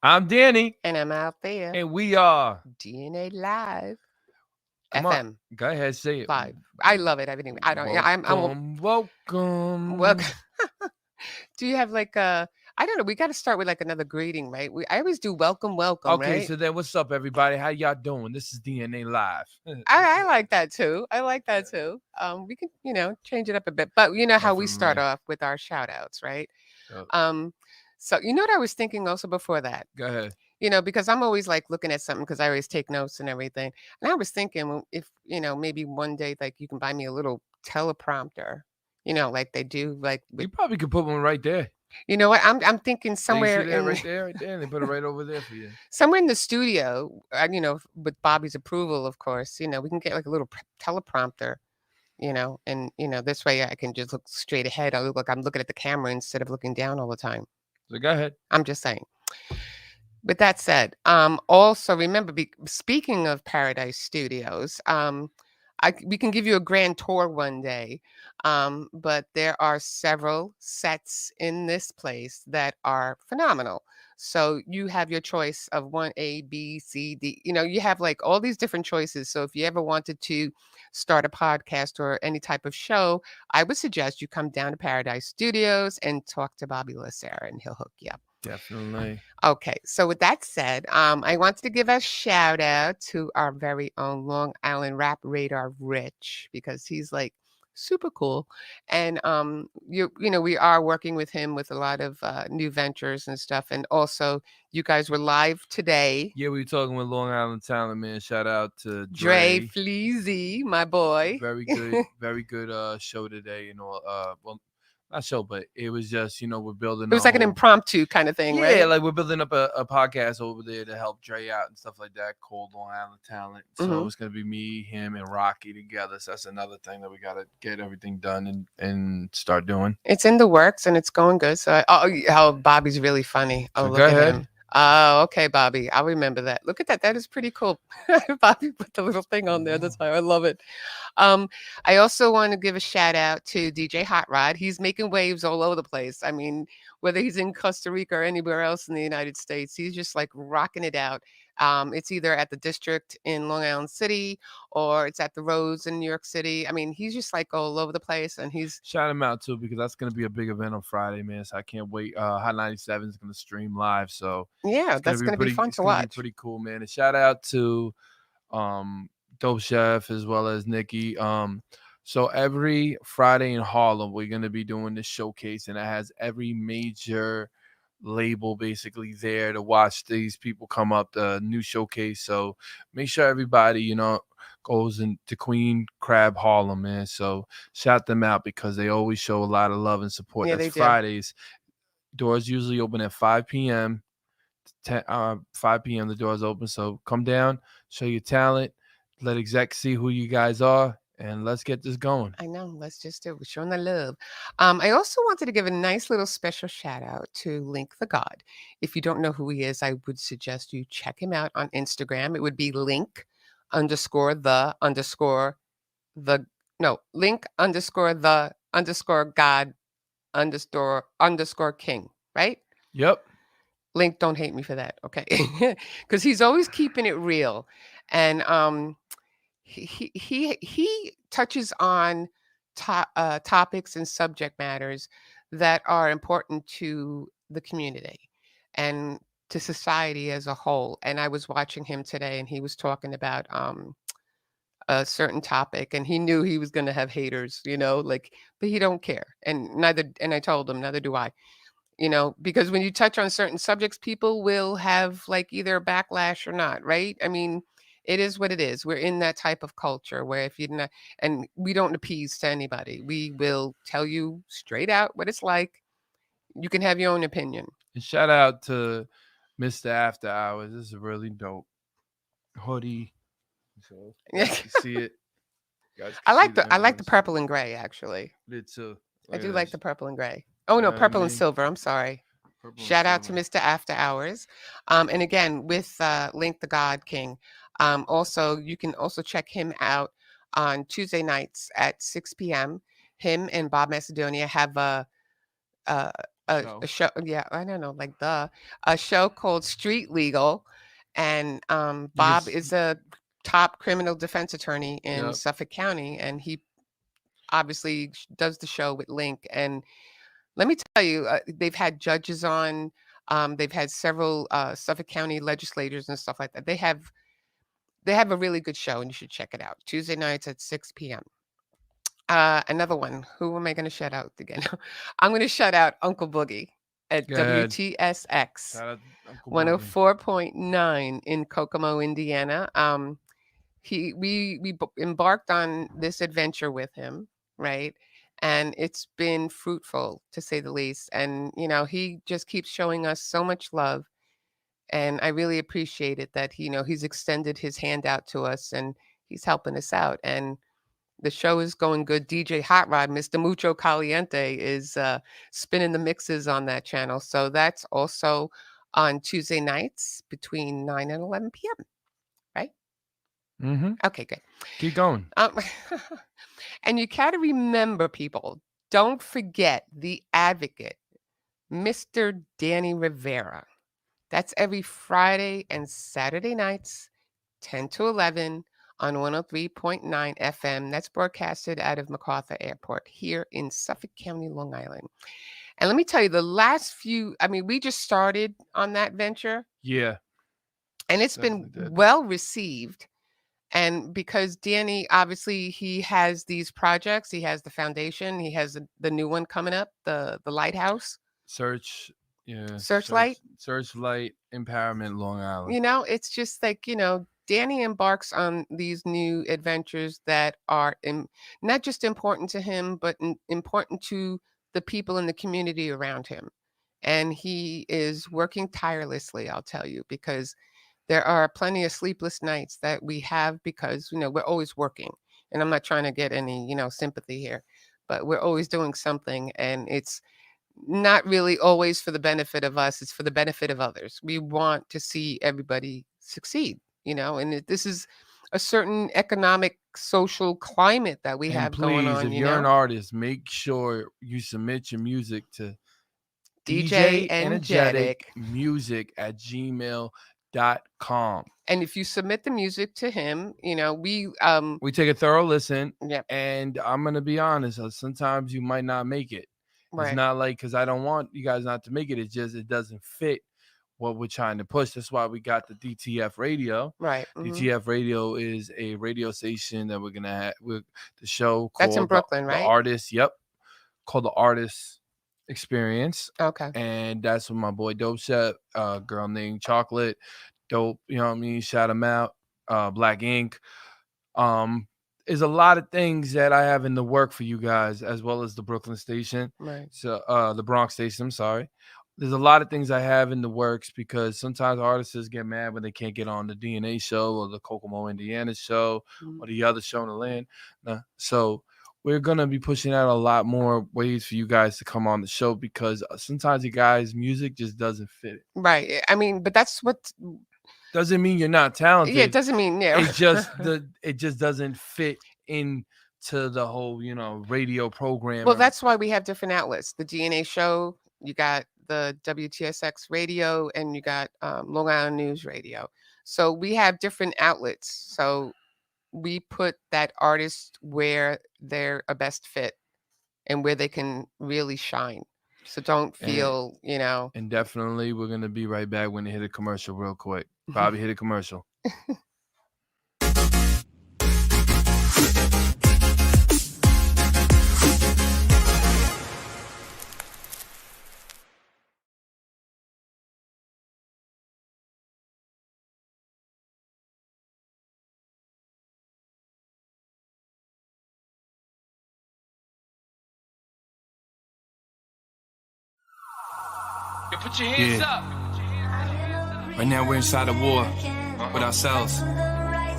I'm Danny, And I'm out there. and we are DNA Live. Come FM. on, go ahead, say it. Live. I love it. Everything. I don't. Welcome, welcome. Welcome. Do you have like a? I don't know. We got to start with like another greeting, right? I always do welcome, Okay, right? so then what's up, everybody? How y'all doing? This is DNA Live. I like that too. I like that too. We can, change it up a bit. But you know how we start Definitely. off with our shout outs, right? Yep. So you know what I was thinking also before that? Go ahead. Because I'm always like looking at something because I always take notes and everything. And I was thinking if, maybe one day like you can buy me a little teleprompter, like they do like You with, probably could put one right there. you know what? I'm thinking You somewhere see that in right there, and they put it right over there for you. somewhere in the studio, with Bobby's approval, of course, we can get like a little teleprompter, and this way I can just look straight ahead. I look like I'm looking at the camera instead of looking down all the time. So go ahead. I'm just saying. With that said, also remember, speaking of Paradise Studios, we can give you a grand tour one day, but there are several sets in this place that are phenomenal. So you have your choice of 1A, B, C, D. You have like all these different choices. So if you ever wanted to start a podcast or any type of show, I would suggest you come down to Paradise Studios and talk to Bobby Lacerra, and he'll hook you up. Definitely. Okay, so with that said, I wanted to give a shout out to our very own Long Island Rap Radar Rich, because he's like super cool, and we are working with him with a lot of new ventures and stuff, and also you guys were live today. Yeah, we were talking with Long Island Talent, man. Shout out to Dre Fleazy, my boy. Very good show today, well, not show, but it was just, we're building It was like an impromptu kind of thing, right? Yeah, like we're building up a podcast over there to help Dre out and stuff like that, called Long Island Talent. So it's gonna be me, him, and Rocky together. So that's another thing that we gotta get everything done and start doing. It's in the works and it's going good. So, Bobby's really funny. Oh, So look go at ahead. him. Oh, okay, Bobby. I'll remember that. Look at that. That is pretty cool. Bobby put the little thing on there. That's why I love it. I also want to give a shout out to DJ Hot Rod. He's making waves all over the place. I mean, whether he's in Costa Rica or anywhere else in the United States, he's just like rocking it out. It's either at the District in Long Island City or it's at the Rose in New York City. I mean, he's just like all over the place, and he's Shout him out too, because that's gonna be a big event on Friday, man. So I can't wait. Hot 97 is gonna stream live, so yeah, that's gonna be fun to watch. Pretty cool, man. And shout out to Dope Chef as well as Nikki. So every Friday in Harlem, we're gonna be doing this showcase, and it has every major label basically there to watch these people come up, the new showcase. So make sure everybody, goes into Queen Crab Harlem, man. So shout them out because they always show a lot of love and support. Yeah, That's they do. Fridays. Doors usually open at 5 p.m. 5 p.m. the doors open. So come down, show your talent, let execs see who you guys are, and let's get this going. I know. Let's just do it. We're showing the love. I also wanted to give a nice little special shout out to Link the God. If you don't know who he is, I would suggest you check him out on Instagram. It would be Link underscore the underscore the no Link underscore the underscore God underscore king, right? Yep. Link, don't hate me for that, okay? Because he's always keeping it real, and he touches on topics and subject matters that are important to the community and to society as a whole. And I was watching him today, and he was talking about a certain topic, and he knew he was going to have haters, but he don't care, and I told him neither do I. Because when you touch on certain subjects, people will have like either a backlash or not, right? I mean, it is what it is. We're in that type of culture where if you're not, and we don't appease to anybody. We will tell you straight out what it's like. You can have your own opinion. And shout out to Mr. After Hours. This is really dope hoodie. So you see it. I like the purple and gray, actually. Did too. I do like the purple and gray. Oh no, purple and silver. I'm sorry. Shout out to Mr. After Hours. And again, with Link the God King, Also, you can also check him out on Tuesday nights at 6 p.m. Him and Bob Macedonia have a, a show. Yeah, I don't know, like a show called Street Legal, and Bob is a top criminal defense attorney in Suffolk County, and he obviously does the show with Link. And let me tell you, they've had judges on. They've had several Suffolk County legislators and stuff like that. They have a really good show, and you should check it out. Tuesday nights at 6 p.m. Another one. Who am I going to shout out again? I'm going to shout out Uncle Boogie at WTSX 104.9 in Kokomo, Indiana. We embarked on this adventure with him, right? And it's been fruitful, to say the least. And he just keeps showing us so much love, and I really appreciate it that he's extended his hand out to us, and he's helping us out. And the show is going good. DJ Hot Rod, Mr. Mucho Caliente, is spinning the mixes on that channel. So that's also on Tuesday nights between 9 and 11 p.m. Right? Mm-hmm. Okay, good. Keep going. And you got to remember, people, don't forget the advocate, Mr. Danny Rivera. That's every Friday and Saturday nights, 10 to 11 on 103.9 FM. That's broadcasted out of MacArthur Airport here in Suffolk County, Long Island. And let me tell you, the last few, we just started on that venture. Yeah. And it's been well received. And because Danny, obviously, he has these projects. He has the foundation. He has the new one coming up, the Lighthouse. Searchlight Empowerment Long Island. It's just like, Danny embarks on these new adventures that are not just important to him, but important to the people in the community around him. And he is working tirelessly, I'll tell you, because there are plenty of sleepless nights that we have because, we're always working. And I'm not trying to get any, sympathy here, but we're always doing something. And it's not really always for the benefit of us. It's for the benefit of others. We want to see everybody succeed. And this is a certain economic, social climate that we have going on. If you're an artist, make sure you submit your music to DJ Energetic Music at gmail.com. And if you submit the music to him, we take a thorough listen. Yep. And I'm gonna be honest, sometimes you might not make it. Right. It's not like because I don't want you guys not to make it. It's just it doesn't fit what we're trying to push. That's why we got the DTF radio. Right. Mm-hmm. DTF radio is a radio station that we're gonna have with the show called that's in Brooklyn, right? The Artist, called the Artist Experience. Okay. And that's with my boy Dope Chef, girl named Chocolate, Dope. Shout him out. Black Ink. There's a lot of things that I have in the work for you guys, as well as the Brooklyn station. Right. So the Bronx station. I'm sorry. There's a lot of things I have in the works because sometimes artists get mad when they can't get on the DNA show or the Kokomo, Indiana show or the other show in the land. So we're going to be pushing out a lot more ways for you guys to come on the show because sometimes you guys' music just doesn't fit it. Right. But that's what... Doesn't mean you're not talented. Yeah, it doesn't mean... Yeah. It just doesn't fit into the whole, radio program. Well, that's why we have different outlets. The DNA show, you got the WTSX radio, and you got Long Island News Radio. So we have different outlets. So we put that artist where they're a best fit and where they can really shine. So don't feel, And definitely we're going to be right back when they hit a commercial real quick. Bobby, hit a commercial. Put your hands up. Right now we're inside a war with ourselves.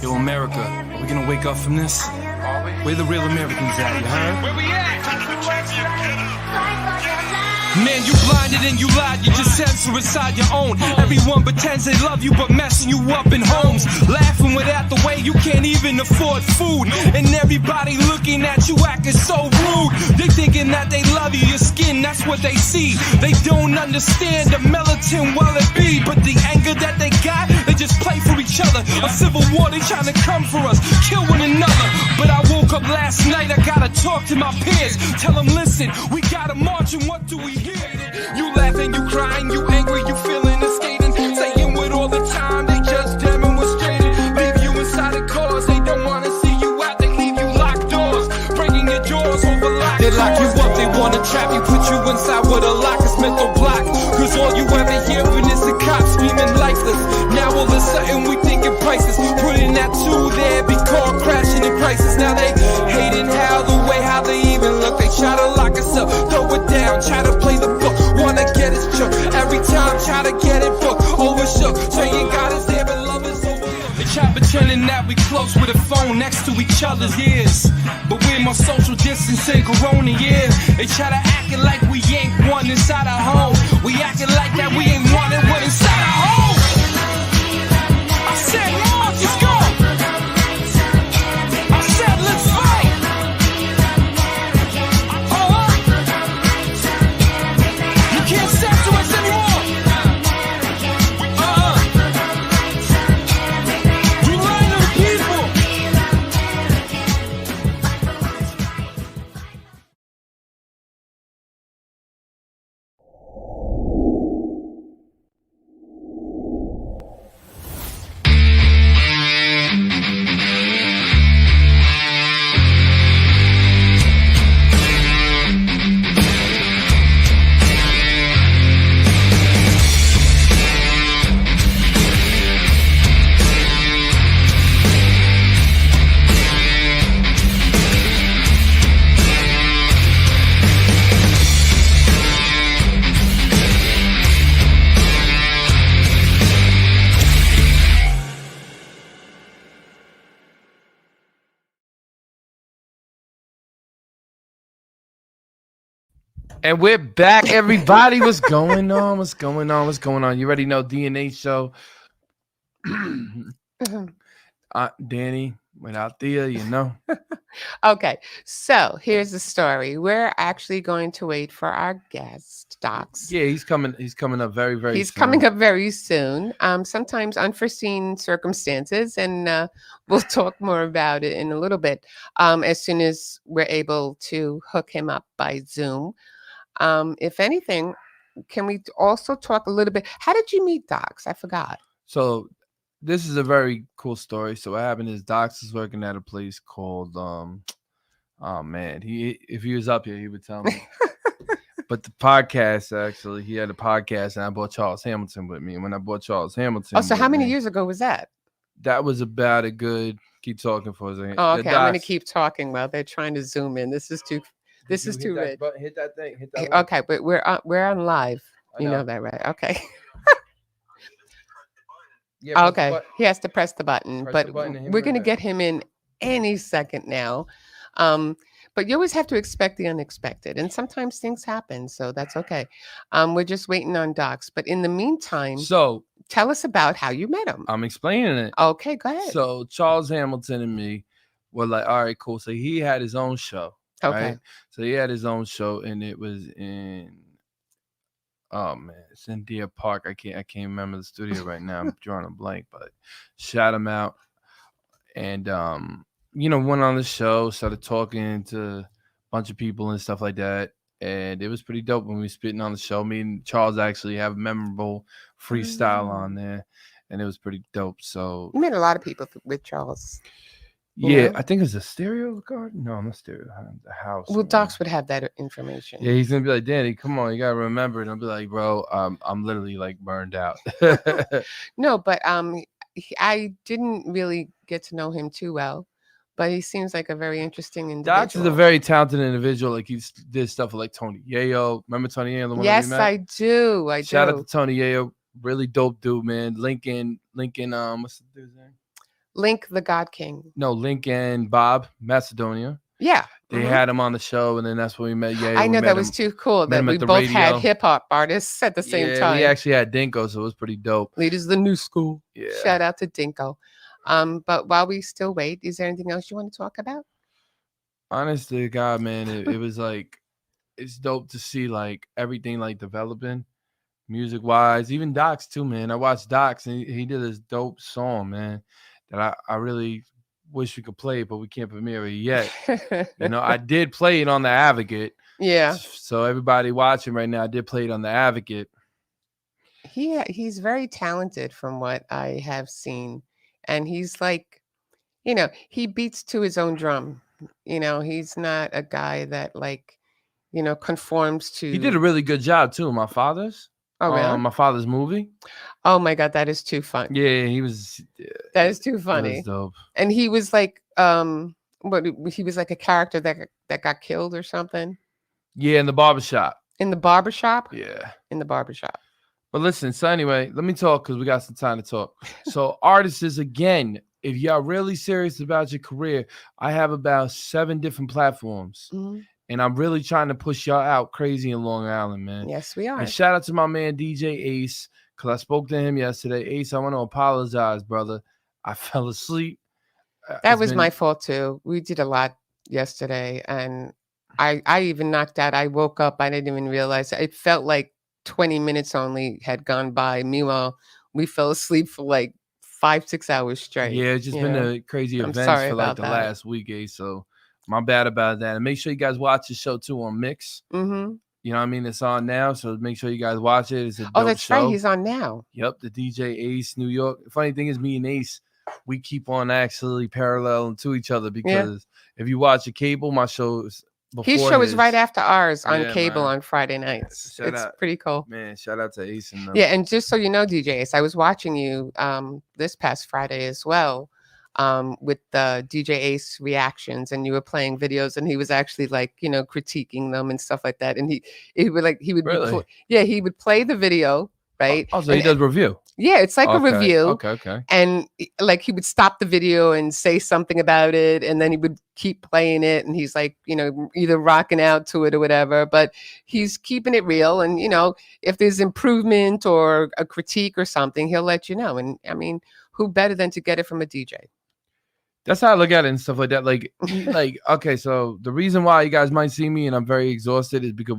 Yo, America, are we gonna wake up from this? Where the real Americans at, you heard? Where we at? Man, you blinded and you lied, you just censor inside your own. Everyone pretends they love you but messing you up in homes. Laughing without you can't even afford food. And everybody looking at you acting so rude. They thinking that they love you, your skin, that's what they see. They don't understand the militant well it be. But the anger that they got, they just play for each other. A civil war, they trying to come for us, kill one another. But I woke up last night, I gotta talk to my peers. Tell them, listen, we gotta march and what do we hear? You laughing, you crying, you angry, you feeling and skating. Saying with all the time, they just demonstrated. Leave you inside the cars, they don't wanna see you out. They leave you locked doors, breaking your doors over locked. They lock you up, they wanna trap you, put you inside with a lock, it's mental block. Cause all you ever hearing is the cops screaming lifeless. Now all of a sudden we thinking prices. Putting that two there, be caught crashing in crisis. Now they hating how the way how they even look. They try to lock us up, throw it down, try to play the book. Wanna get us shook, every time try to get it booked. Overshook, saying God is there but love is overlooked. They try pretending that we close with a phone next to each other's ears. But we're more social distancing, corona years. They try to act it like we ain't one inside our home. We acting like that we ain't one and one inside our home. I said, Lord, let's go. I said, let's fight. You can't step to us anymore. You lying to the people. And we're back, everybody. What's going on? What's going on? What's going on? You already know DNA show. Danny, without Thea, you know. Okay, so here's the story. We're actually going to wait for our guest, Docs. Yeah, he's coming. He's coming up very, very. He's soon. coming up very soon. Sometimes unforeseen circumstances, and we'll talk more about it in a little bit. As soon as we're able to hook him up by Zoom. If anything, can we also talk a little bit? How did you meet Docs? I forgot. So this is a very cool story. So what happened is Docs is working at a place called oh man, if he was up here, he would tell me. But the podcast, actually, he had a podcast, and I brought Charles Hamilton with me. And when I brought Charles Hamilton, Oh, so how many years ago was that? That was about a good. Keep talking for a second. Oh, The okay. I'm going to Docs- keep talking while they're trying to zoom in. This is too. This You is hit too that red. button, hit that thing. Hit that. link. Okay, but we're on live. I You know that, right? Okay. Yeah, press the Okay. button. He has to press the button, Press but the button and hit we're right going to there. get him in any second now. But you always have to expect the unexpected, and sometimes things happen, so that's okay. We're just waiting on Docs. But in the meantime, So tell us about how you met him. I'm explaining it. Okay, go ahead. So Charles Hamilton and me were like, all right, cool. So he had his own show. Okay. Right? So he had his own show, and it was in oh man, it's in Deer Park. I can't remember the studio right now. I'm drawing a blank, but shout him out. And went on the show, started talking to a bunch of people and stuff like that. And it was pretty dope when we were spitting on the show. Me and Charles actually have a memorable freestyle on there, and it was pretty dope. So You met a lot of people with Charles. yeah, know? I think it's a stereo card. No, not stereo. The house. Well, Docs would have that information. Yeah, he's gonna be like, Danny, come on, you gotta remember. And I'll be like, bro, I'm literally like burned out. No, but I didn't really get to know him too well, but he seems like a very interesting individual. Docs is a very talented individual. Like he did stuff with like Tony Yayo. Remember Tony Yayo? The one Yes, that we met? I do. I Shout do. out to Tony Yayo. Really dope dude, man. Lincoln, what's the dude's name? Link the God King. No, Lincoln Bob, Macedonia. Yeah. They mhm. had him on the show, and then that's when we met Yayo. I We know met that was him- too cool met that him we at the both had radio. hip hop artists at the same Yeah, time. we actually had Dinko, so it was pretty dope. Leaders of the new school. Yeah. Shout out to Dinko. But while we still wait, is there anything else you want to talk about? Honestly, God, man, it was like, it's dope to see like everything like developing music wise, even Docs too, man. I watched Docs and he did this dope song, man, that I really wish we could play, but we can't premiere it yet. You know, I did play it on the Advocate. Yeah. So everybody watching right now, I did play it on the Advocate. He's very talented from what I have seen. And he's like, you know, he beats to his own drum. You know, he's not a guy that like, you know, conforms to. He did a really good job too. My Father's. Oh, really? My Father's movie. Oh my God, that is too fun. Yeah, he was. That is too That funny. was dope. And he was like, what he was like a character that got killed or something Yeah, in the barbershop. in the barbershop. Yeah. In the barbershop. But listen, so anyway, let me talk because we got some time to talk. So artists, again, if y'all really serious about your career, I have about 7 different platforms. Mhm. And I'm really trying to push y'all out crazy in Long Island, man. Yes, we are. And shout out to my man DJ Ace, because I spoke to him yesterday. Ace, I want to apologize, brother. I fell asleep. That It's was been- my fault too. We did a lot yesterday, and I even knocked out. I woke up. I didn't even realize. It felt like 20 minutes only had gone by. Meanwhile, we fell asleep for like 5-6 hours straight. Yeah, it's just you been know? a crazy I'm events sorry for like about the that. last week, Ace. So my bad about that. And make sure you guys watch the show too on Mix. Mm-hmm. You know what I mean? It's on now, so make sure you guys watch it. It's a Oh, dope that's show. right. He's on now. Yep, the DJ Ace, New York. The funny thing is, me and Ace, we keep on actually paralleling to each other because if you watch a cable, my show is before His show is right his. after ours on Yeah, cable man. on Friday nights. Shout It's out. pretty cool. Man, shout out to Ace and them. Yeah, and just so you know, DJ Ace, I was watching you this past Friday as well with the DJ Ace reactions, and you were playing videos, and he was actually like, you know, critiquing them and stuff like that. And he would like he would be Really? he would play the video, right? Oh, so he does review. Yeah, it's like a Okay, review. Okay. And like he would stop the video and say something about it, and then he would keep playing it, and he's like, you know, either rocking out to it or whatever, but he's keeping it real. And you know, if there's improvement or a critique or something, he'll let you know. And I mean, who better than to get it from a DJ? That's how I look at it and stuff like that. Like, okay, so the reason why you guys might see me and I'm very exhausted is because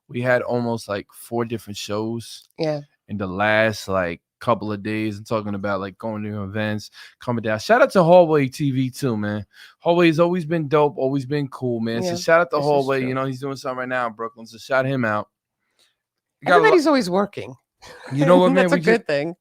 we had almost like 4 different shows Yeah. in the last like couple of days. I'm talking about like going to events, coming down. Shout out to Hallway TV too, man. Hallway has always been dope, always been cool, man. Yeah, So shout out to this is Hallway. true. You know, he's doing something right now in Brooklyn. So shout him out. You got a lo- Everybody's always working. You know what, man? That's a We just- good thing.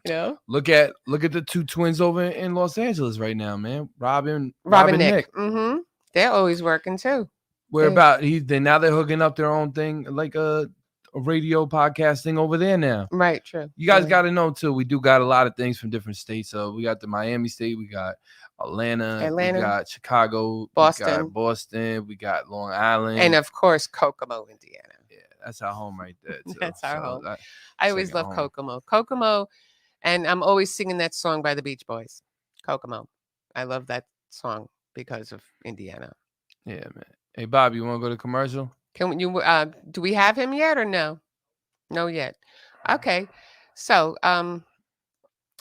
You know, Look at the 2 twins over in Los Angeles right now, man. Robin Nick. Mm-hmm. They're always working too. We're Yeah. about now they're hooking up their own thing, like a radio podcast thing over there now. Right. True. You guys Yeah. got to know too. We do got a lot of things from different states. So we got the Miami state, we got Atlanta, Atlanta, we got Chicago, Boston. we got Boston, we got Long Island, and of course, Kokomo, Indiana. yeah, that's our home right there. Too. That's our home. that- I always second love home. Kokomo, and I'm always singing that song by the Beach Boys, Kokomo. I love that song because of Indiana. yeah, man. Hey, Bob, you want to go to commercial? Can you? Do we have him yet or no? No yet. Okay. So,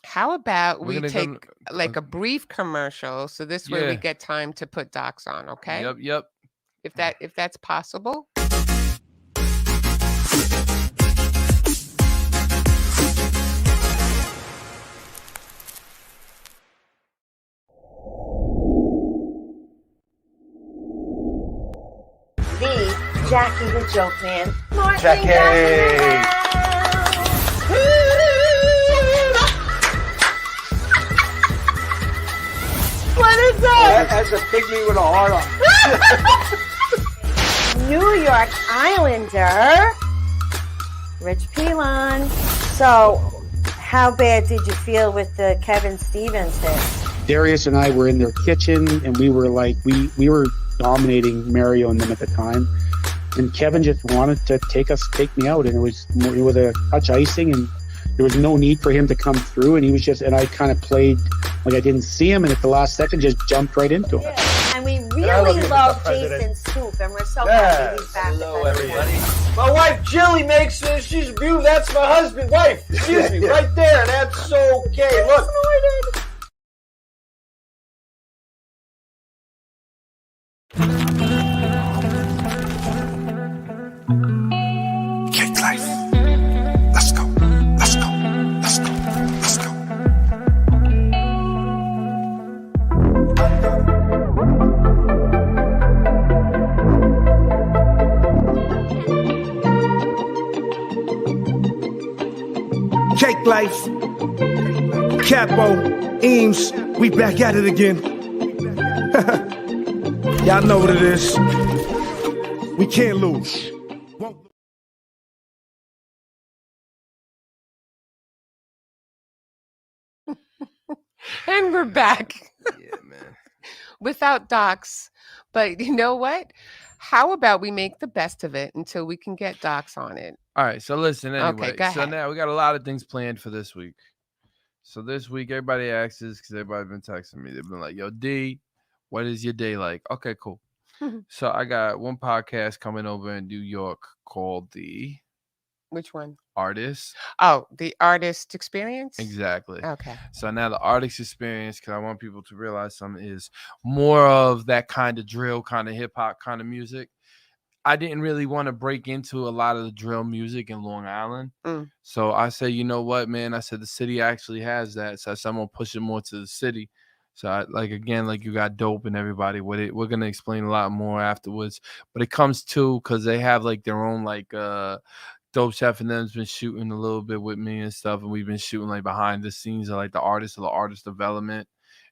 how about We're we gonna go take to- like a brief commercial, so this way we Yeah. get time to put Docs on. Okay. Yep. If that's possible. The Jackie the Joke Man. Jackie! What is that? That's a pygmy with a heart on. New York Islander, Rich Pilon. So, how bad did you feel with the Kevin Stevens hit? Darius and I were in their kitchen, and we were like, we were dominating Mario and them at the time. And Kevin just wanted to take me out, and it was a touch icing, and there was no need for him to come through. And he was and I kind of played like I didn't see him, and at the last second, just jumped right into him. And we I really love love Mr. President. Jason Scoop, and we're so Yes. happy he's back. Hello, with us. everybody. My wife Jilly makes she's beautiful. That's my husband, wife. Excuse me, right there. That's okay. Look, Fake Life, Capo, Eames, we back at it again. Y'all know what it is. We can't lose. And we're back. Yeah, man. Without docs. But you know what? How about we make the best of it until we can get docs on it? All right, so listen anyway. go So ahead. now we got a lot of things planned for this week. So this week, everybody asks because everybody's been texting me. They've been like, "Yo, D, what is your day like?" Okay, cool. So I got one podcast coming over in New York called The Which one? Artist. Oh, the artist experience? Exactly. Okay. So now the artist experience, because I want people to realize something, is more of that kind of drill, kind of hip hop kind of music. I didn't really want to break into a lot of the drill music in Long Island. So I said, you know what, man? I said the city actually has that. So I said, I'm gonna push it more to the city. So I, like you got Dope and everybody with it. We're gonna explain a lot more afterwards. But it comes to because they have like their own Dope Chef and them's been shooting a little bit with me and stuff, and we've been shooting like behind the scenes of like the artist development.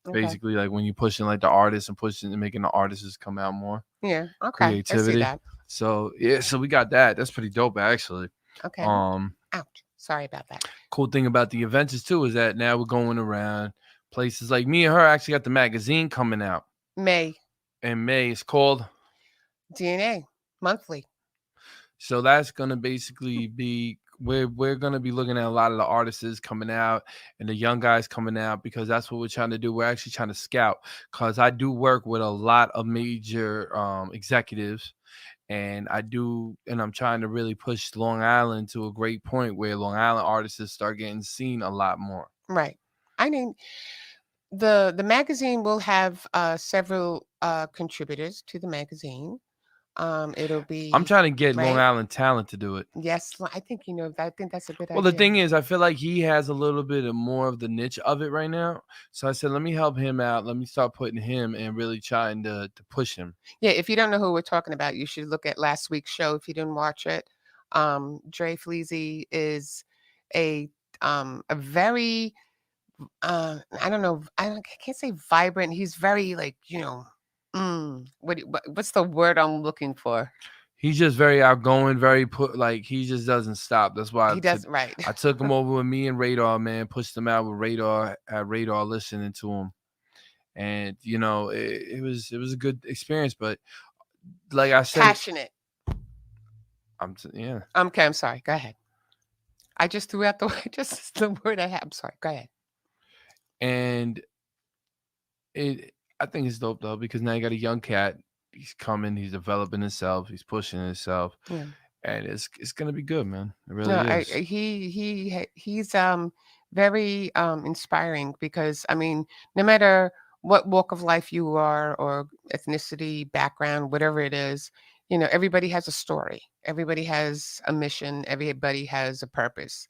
Okay. Basically, like when you're pushing like the artists and pushing and making the artists come out more. Yeah. Okay. I see Creativity. that. So yeah, so we got that. That's pretty dope actually. Okay. Ouch. Sorry about that. Cool thing about the events is too is that now we're going around places like me and her actually got the magazine coming out May. in May. It's called DNA monthly. So that's gonna basically be we're gonna be looking at a lot of the artists coming out and the young guys coming out because that's what we're trying to do. We're actually trying to scout because I do work with a lot of major executives. And I'm trying to really push Long Island to a great point where Long Island artists start getting seen a lot more. Right. I mean, the magazine will have several contributors to the magazine. It'll be. I'm trying to get right? Long Island talent to do it. Yes, I think I think that's a good Well, idea. the thing is, I feel like he has a little bit of more of the niche of it right now. So I said, let me help him out. Let me start putting him and really trying to push him. Yeah, if you don't know who we're talking about, you should look at last week's show if you didn't watch it. Dre Fleazy is a very I don't know, I can't say vibrant. He's very what's the word I'm looking for? He's just very outgoing, he just doesn't stop. That's why He does right. I took him over with me and Radar, man, pushed him out with Radar, had Radar listening to him. And it was a good experience, but like I said, Passionate. Yeah. Okay, I'm sorry. Go ahead. I just threw out the word I have. I'm sorry. Go ahead. And I think it's dope though because now you got a young cat. He's coming. He's developing himself. He's pushing himself. Yeah. And it's gonna be good, man. It really is. He's very inspiring because I mean, no matter what walk of life you are or ethnicity, background, whatever it is, everybody has a story. Everybody has a mission. Everybody has a purpose,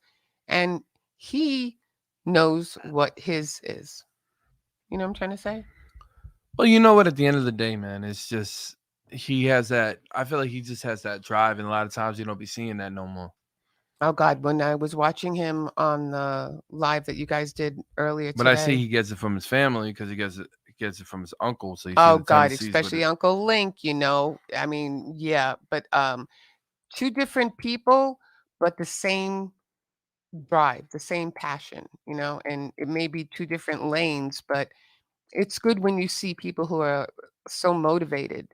and he knows what his is. You know what I'm trying to say? Well, you know what? At the end of the day, man, it's just he has that. I feel like he just has that drive, and a lot of times you don't be seeing that no more. Oh God, when I was watching him on the live that you guys did earlier But today. I see he gets it from his family because he gets it from his uncle. So oh God, especially Uncle Link. I mean, yeah, but two different people, but the same drive, the same passion. And it may be two different lanes, but it's good when you see people who are so motivated,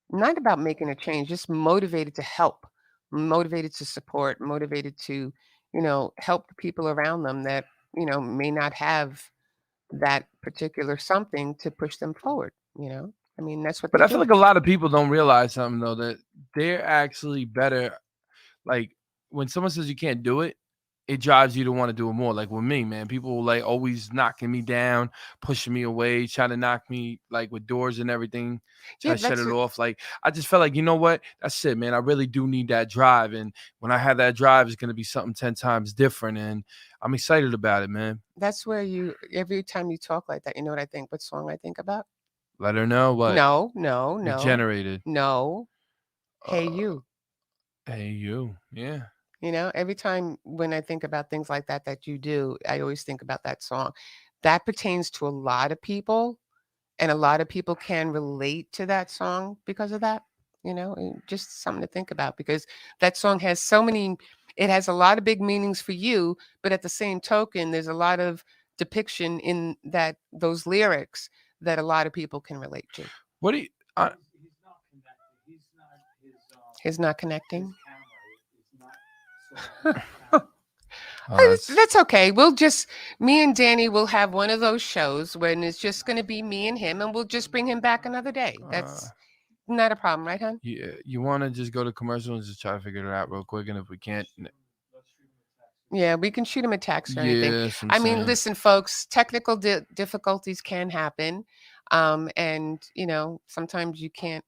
not about making a change, just motivated to help, motivated to support, motivated to, help the people around them that, may not have that particular something to push them forward. I mean, that's what. But I feel like a lot of people don't realize something though, that they're actually better. Like when someone says you can't do it, it drives you to want to do it more. Like with me, man, people like always knocking me down, pushing me away, trying to knock me like with doors and everything, trying to shut it off. Like I just felt like, you know what? That's it, man. I really do need that drive. And when I have that drive, it's going to be something 10 times different. And I'm excited about it, man. That's where every time you talk like that, you know what I think? What song I think about? Let her know what? No. Regenerated. No. Hey You. Hey You. Yeah. You know, every time when I think about things like that you do, I always think about that song. That pertains to a lot of people, and a lot of people can relate to that song because of that. You know, and just something to think about because that song has so many. It has a lot of big meanings for you, but at the same token, there's a lot of depiction in that those lyrics that a lot of people can relate to. What do you? Is not connecting. Oh, That's okay. Me and Danny will have one of those shows when it's just going to be me and him, and we'll just bring him back another day. That's not a problem, right, hon? you want to just go to commercial and just try to figure it out real quick, and if we can't, Yeah, we can shoot him a text or anything. yes, I'm I mean, saying. listen, folks, technical difficulties can happen. And, you know, sometimes you can't,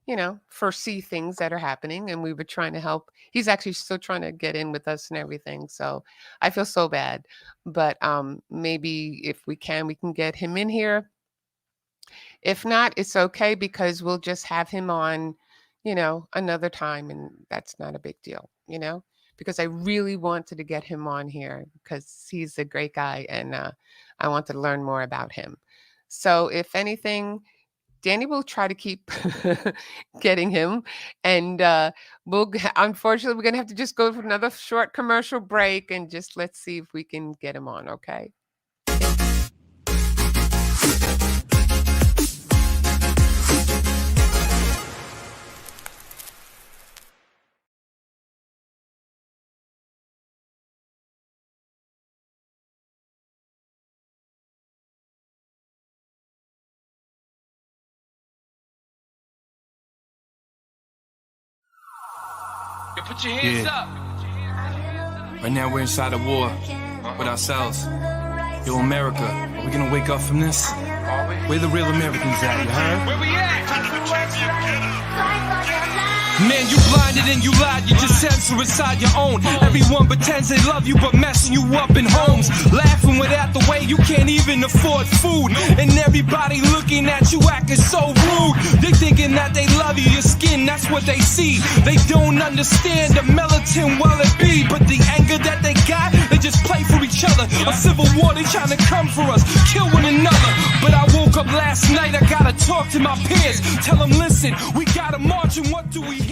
you know, foresee things that are happening. And we were trying to help. He's actually still trying to get in with us and everything. So I feel so bad. But maybe if we can get him in here. If not, it's okay because we'll just have him on, you know, another time. And that's not a big deal, you know, because I really wanted to get him on here because he's a great guy and I wanted to learn more about him. So if anything, Danny will try to keep getting him. And unfortunately, we're going to have to just go for another short commercial break and just let's see if we can get him on. Okay. Put your hands up. Right now we're inside a war with ourselves. Yo, America, are we gonna wake up from this? Where the real Americans at, you heard? Where we at? Man, you blinded and you lied, you just censor inside your own. Everyone pretends they love you, but messing you up in homes. Laughing without the way you can't even afford food. And everybody looking at you acting so rude. They thinking that they love you, your skin, that's what they see. They don't understand the militant well it be. But the anger that they got, they just play for each other. A civil war, they trying to come for us, kill one another. But I woke up last night, I gotta talk to my peers. Tell them, listen, we gotta march and what do we hear?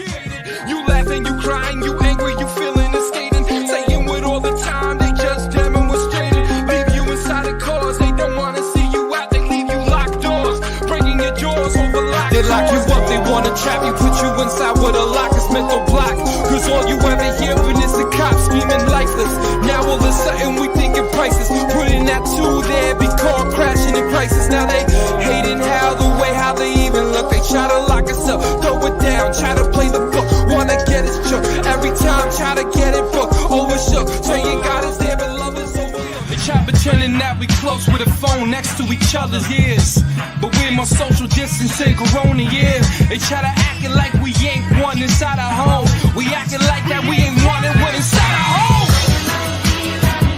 You laughing, you crying, you angry, you feeling devastated. Saying with all the time, they just demonstrated. Leave you inside the cars, they don't wanna see you out. They leave you locked doors, breaking your jaws over locked doors. They lock you up, they wanna trap you, put you inside with a lock, it's mental block. Cause all you ever hearing is the cops screaming lifeless. Now all of a sudden we thinking prices. Putting that two there, be car crashing in crisis. Now they hating how they even look. They try to lock us up, throw it down, try to play the book. Wanna get us shook, every time try to get it booked. Overshook, saying God is there but love is overlooked. They try pretending that we close with a phone next to each other's ears. But we're more social distancing corona years. They try to acting like we ain't one inside our home. We acting like that we ain't one and one inside our home.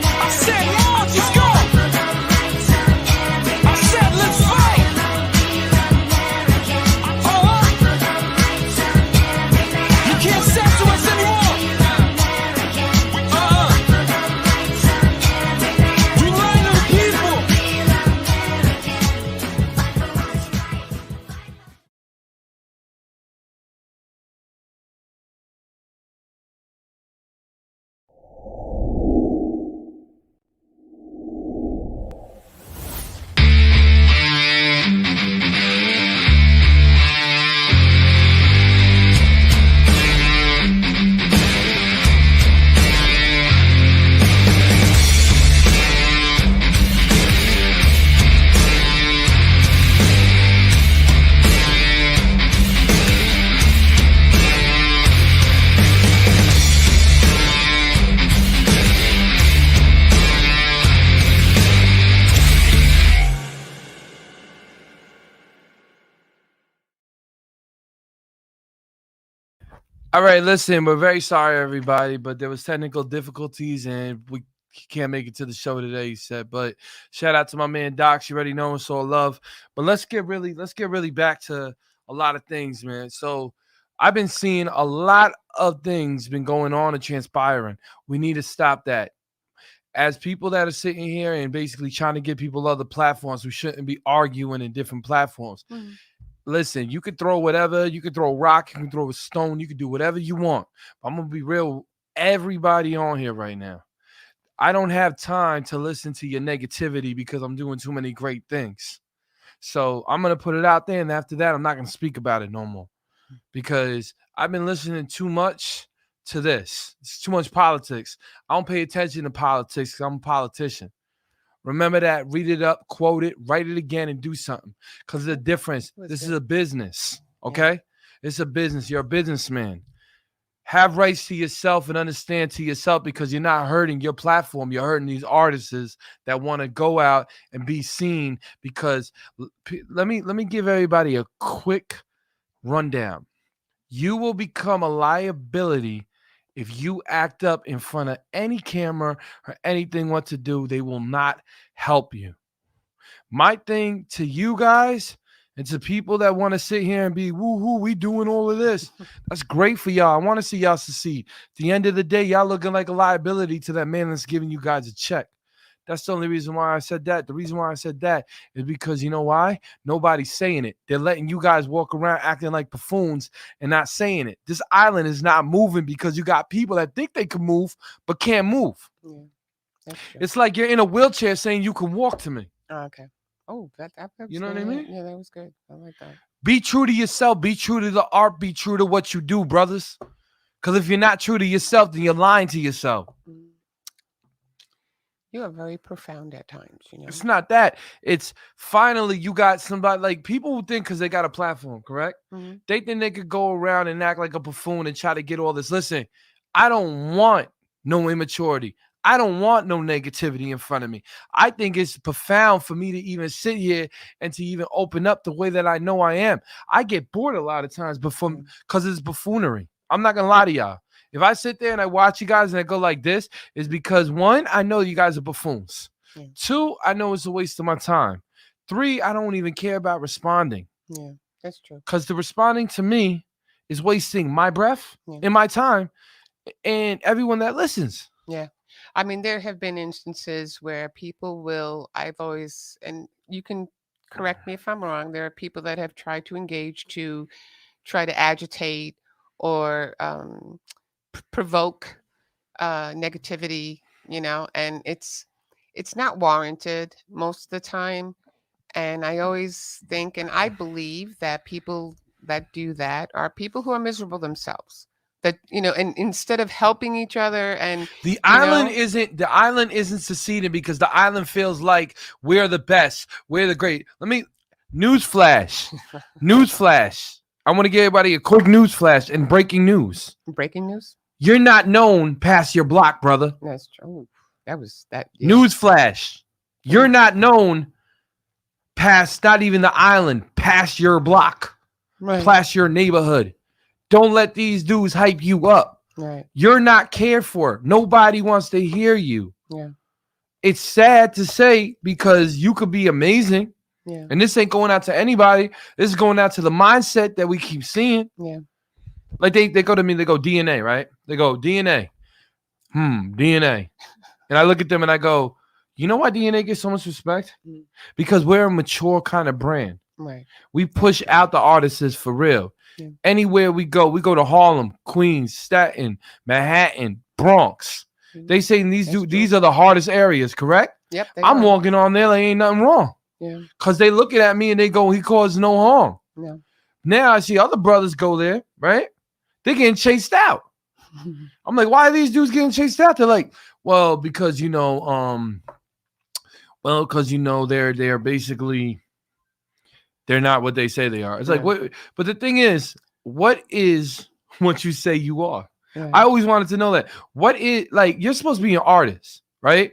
I said, Lord, just go. I said, let's fight. You can't censor us anymore. We lying to the people. All right, listen, we're very sorry, everybody, but there was technical difficulties and we can't make it to the show today, he said. But shout out to my man Doc. You already know him, so love. But let's get really back to a lot of things, man. So I've been seeing a lot of things been going on and transpiring. We need to stop that. As people that are sitting here and basically trying to give people other platforms, we shouldn't be arguing in different platforms. Mhm. Listen, you could throw whatever, you could throw a rock, you can throw a stone, you can do whatever you want. I'm gonna be real with everybody on here right now. I don't have time to listen to your negativity because I'm doing too many great things. So I'm gonna put it out there, and after that, I'm not gonna speak about it no more because I've been listening too much to this. It's too much politics. I don't pay attention to politics because I'm a politician. Remember that, read it up, quote it, write it again, and do something. Because the difference, this is a business, okay? It's a business. You're a businessman. Have rights to yourself and understand to yourself because you're not hurting your platform. You're hurting these artists that want to go out and be seen. Because let me give everybody a quick rundown. You will become a liability if you act up in front of any camera or anything what to do. They will not help you. My thing to you guys and to people that want to sit here and be woo-hoo, we doing all of this. That's great for y'all. I want to see y'all succeed. At the end of the day, y'all looking like a liability to that man that's giving you guys a check. That's the only reason why I said that. The reason why I said that is because you know why? Nobody's saying it. They're letting you guys walk around acting like buffoons and not saying it. This island is not moving because you got people that think they can move but can't move. Yeah, that's true. It's like you're in a wheelchair saying you can walk to me. Oh, okay. Oh, that was You know what I good. mean? Yeah, that was good. I like that. Be true to yourself. Be true to the art. Be true to what you do, brothers. Because if you're not true to yourself, then you're lying to yourself. Mm. You are very profound at times, you know. It's not that. It's finally you got somebody like people who think because they got a platform, correct? Mhm. They think they could go around and act like a buffoon and try to get all this. Listen, I don't want no immaturity. I don't want no negativity in front of me. I think it's profound for me to even sit here and to even open up the way that I know I am. I get bored a lot of times because it's buffoonery. I'm not gonna lie to y'all. If I sit there and I watch you guys and I go like this, is because one, I know you guys are buffoons. Yeah. Two, I know it's a waste of my time. Three, I don't even care about responding. Yeah, that's true. Because the responding to me is wasting my breath and my time and everyone that listens. Yeah. I mean, there have been instances where people will, I've always, and you can correct me if I'm wrong, there are people that have tried to engage to try to agitate or provoke negativity, you know, and it's not warranted most of the time. And I always think, and I believe that people that do that are people who are miserable themselves. That, you know, and instead of helping each other and the island isn't seceding because the island feels like we're the best, we're the great. Newsflash. I want to give everybody a quick newsflash and breaking news. Breaking news. You're not known past your block, brother. That's true. That was that. Yeah. Newsflash. You're not known past not even the island, past your block, past your neighborhood. Don't let these dudes hype you up. Right. You're not cared for. Nobody wants to hear you. Yeah. It's sad to say because you could be amazing. Yeah. And this ain't going out to anybody. This is going out to the mindset that we keep seeing. Yeah. Like they go to me, they go DNA, right? They go DNA. DNA. And I look at them and I go, you know why DNA gets so much respect? Because we're a mature kind of brand. Right. We push out the artists for real. Yeah. Anywhere we go to Harlem, Queens, Staten, Manhattan, Bronx. They say these are the hardest areas, correct? Yep. I'm walking on there, like ain't nothing wrong. Yeah. Because they looking at me and they go, he caused no harm. Yeah. Now I see other brothers go there, right? They're getting chased out. I'm like, why are these dudes getting chased out? They're like, well, because they're basically they're not what they say they are. It's like, what? But the thing is, what is what you say you are? Right. I always wanted to know that. What is, like, you're supposed to be an artist, right?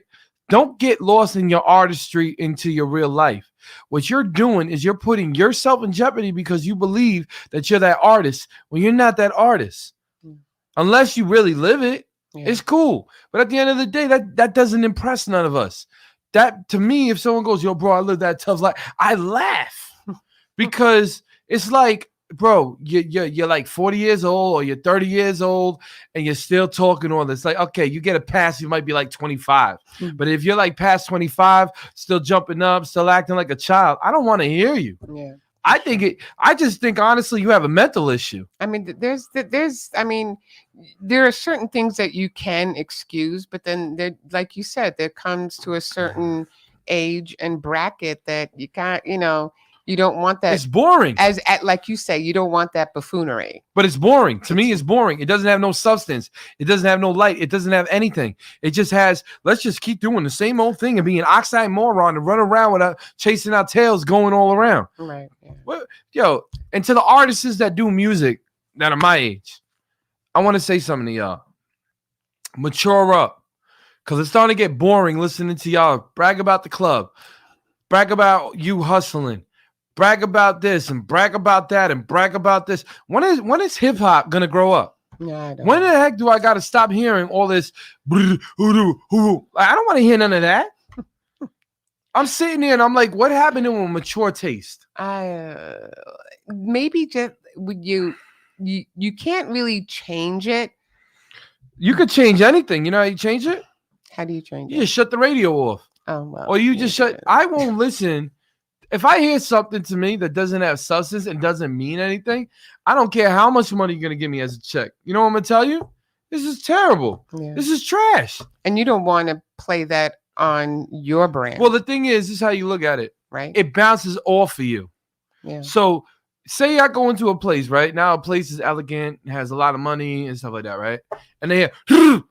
Don't get lost in your artistry into your real life. What you're doing is you're putting yourself in jeopardy because you believe that you're that artist when you're not that artist. Unless you really live it, it's cool. But at the end of the day, that doesn't impress none of us. That, to me, if someone goes, yo, bro, I live that tough life, I laugh because it's like, bro, you're like 40 years old or you're 30 years old and you're still talking all this. Like, okay, you get a pass, you might be like 25. But if you're like past 25, still jumping up, still acting like a child, I don't want to hear you. Yeah. I just think honestly you have a mental issue. I mean, there are certain things that you can excuse, but then there, like you said, there comes to a certain age and bracket that you can't, you don't want that. It's boring. Like you say, you don't want that buffoonery. But it's boring. To me, it's boring. It doesn't have no substance. It doesn't have no light. It doesn't have anything. It just has, let's just keep doing the same old thing and be an oxymoron and run around without chasing our tails going all around. Right. Yeah. Yo, and to the artists that do music that are my age, I want to say something to y'all. Mature up. Because it's starting to get boring listening to y'all brag about the club, brag about you hustling, brag about this and brag about that and brag about this. When is hip hop gonna grow up? No, I don't. When the heck do I gotta stop hearing all this? I don't want to hear none of that. I'm sitting there and I'm like, what happened to a mature taste? Maybe just you can't really change it. You could change anything. You know how you change it? How do you change You it? just shut the radio off. Oh, well. Or you just shut. I won't listen. If I hear something to me that doesn't have substance and doesn't mean anything, I don't care how much money you're going to give me as a check. You know what I'm going to tell you? This is terrible. Yeah. This is trash. And you don't want to play that on your brand. Well, the thing is, this is how you look at it. right? It bounces off of you. Yeah. So say I go into a place, right? Now a place is elegant, has a lot of money and stuff like that, right? And they hear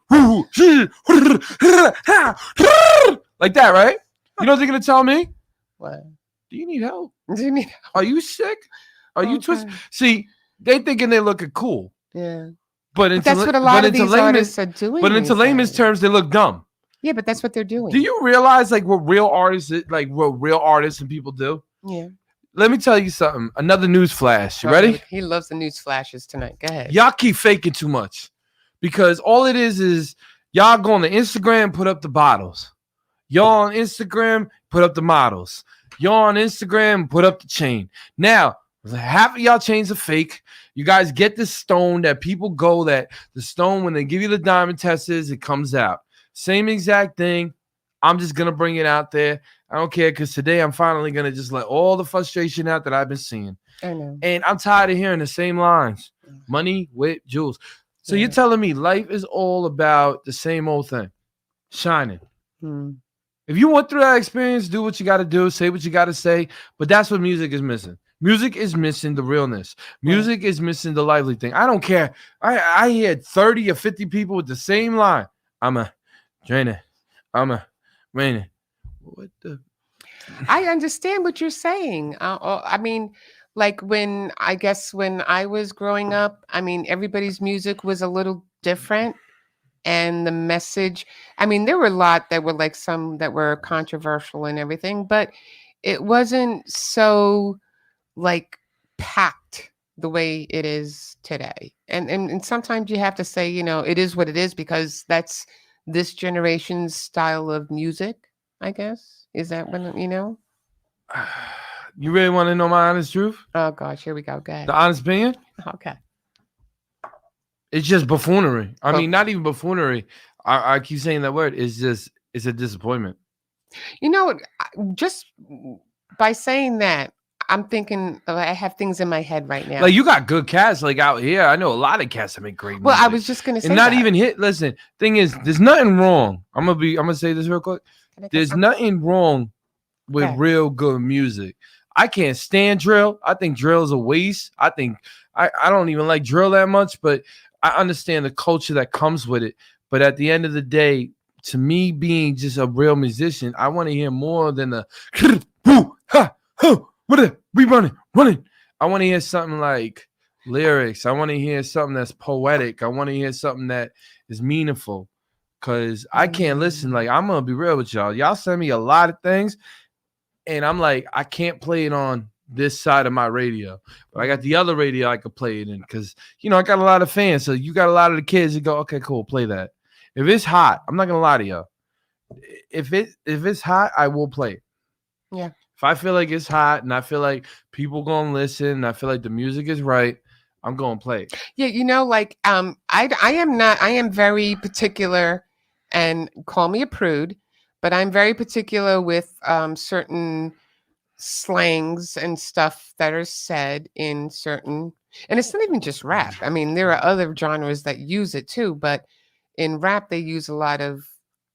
like that, right? You know what they're gonna tell me? What? Do you need help? Do you need? Are you sick? Are you Okay. twisted? See, they thinking they're looking cool, Yeah. but But that's what a lot of these artists are doing. But into these layman's days. terms, they look dumb. Yeah, but that's what they're doing. Do you realize like what real artists and people do? Yeah. Let me tell you something. Another news flash. You Oh, ready? He loves the news flashes tonight. Go ahead. Y'all keep faking too much because all it is y'all go on the Instagram, put up the bottles. Y'all on Instagram, put up the models. Y'all on Instagram, put up the chain. Now, half of y'all chains are fake. You guys get this stone that people go that the stone, when they give you the diamond testers, it comes out. Same exact thing. I'm just going to bring it out there. I don't care because today I'm finally going to just let all the frustration out that I've been seeing. I know. And I'm tired of hearing the same lines. Money with jewels. So you're telling me life is all about the same old thing. Shining. Hmm. If you went through that experience, do what you got to do, say what you got to say. But that's what music is missing. Music is missing the realness. Music is missing the lively thing. I don't care. I hear 30 or 50 people with the same line. I'm a drainer. I'm a raining. What the? I understand what you're saying. I mean, like when I was growing up, I mean, everybody's music was a little different. And the message, I mean, there were a lot that were like some that were controversial and everything, but it wasn't so like packed the way it is today. And sometimes you have to say, it is what it is because that's this generation's style of music, I guess. Is that when, You really want to know my honest truth? Oh gosh, here we go. Go ahead. The honest opinion? Okay. It's just buffoonery. I mean, not even buffoonery. I keep saying that word. It's a disappointment. Just by saying that, I'm thinking I have things in my head right now. Like you got good cats like out here. I know a lot of cats that make great music. Well, I was just gonna say and not that. even hit. Listen, thing is, there's nothing wrong. I'm gonna say this real quick. There's nothing wrong with real good music. I can't stand drill. I think drill is a waste. I think I don't even like drill that much, but I understand the culture that comes with it. But at the end of the day, to me, being just a real musician, I want to hear more than the we running. I want to hear something like lyrics. I want to hear something that's poetic. I want to hear something that is meaningful. Cause I can't listen. Like I'm gonna be real with y'all. Y'all send me a lot of things, and I'm like, I can't play it on this side of my radio, but I got the other radio I could play it in because I got a lot of fans. So you got a lot of the kids that go, okay, cool, play that. If it's hot, I'm not gonna lie to y'all. If it's hot, I will play it. Yeah. If I feel like it's hot and I feel like people gonna listen, and I feel like the music is right, I'm gonna play it. Yeah, like I am very particular, and call me a prude, but I'm very particular with certain slangs and stuff that are said in certain, and it's not even just rap. I mean, there are other genres that use it too, but in rap they use a lot of